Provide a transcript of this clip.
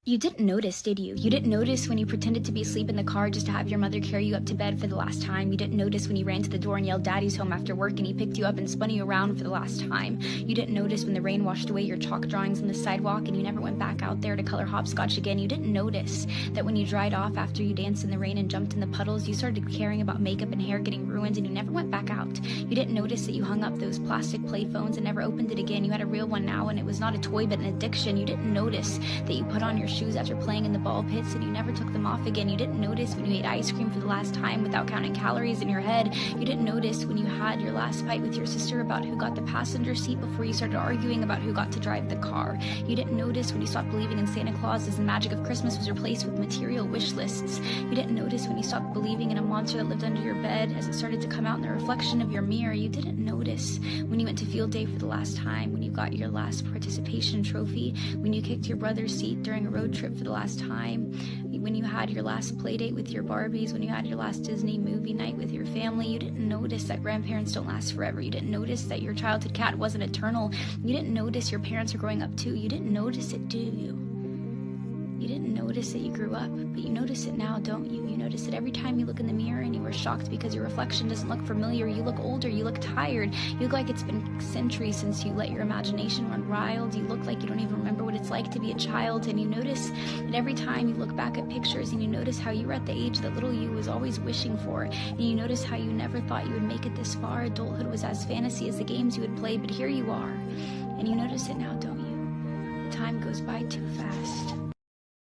You didn't notice, did you? You didn't notice when you pretended to be asleep in the car just to have your mother carry you up to bed for the last time. You didn't notice when you ran to the door and yelled "Daddy's home" after work and he picked you up and spun you around for the last time. You didn't notice when the rain washed away your chalk drawings on the sidewalk and you never went back out there to color hopscotch again. You didn't notice that when you dried off after you danced in the rain and jumped in the puddles, you started caring about makeup and hair getting ruined and you never went back out. You didn't notice that you hung up those plastic play phones and never opened it again. You had a real one now and it was not a toy but an addiction. You didn't notice that you put on your shoes after playing in the ball pits and you never took them off again. You didn't notice when you ate ice cream for the last time without counting calories in your head. You didn't notice when you had your last fight with your sister about who got the passenger seat before you started arguing about who got to drive the car. You didn't notice when you stopped believing in Santa Claus as the magic of Christmas was replaced with material wish lists. You didn't notice when you stopped believing in a monster that lived under your bed as it started to come out in the reflection of your mirror. You didn't notice when you went to field day for the last time, when you got your last participation trophy, when you kicked your brother's seat during a road trip for the last time, when you had your last play date with your Barbies, when you had your last Disney movie night with your family. You didn't notice that grandparents don't last forever. You didn't notice that your childhood cat wasn't eternal. You didn't notice your parents are growing up too. You didn't notice it, do you? You didn't notice that you grew up, but you notice it now, don't you? You notice it every time you look in the mirror and you are shocked because your reflection doesn't look familiar. You look older, you look tired, you look like it's been centuries since you let your imagination run wild. You look like you don't even remember what it's like to be a child, and you notice that every time you look back at pictures and you notice how you were at the age that little you was always wishing for, and you notice how you never thought you would make it this far. Adulthood was as fantasy as the games you would play, but here you are, and you notice it now, don't you? The time goes by too fast.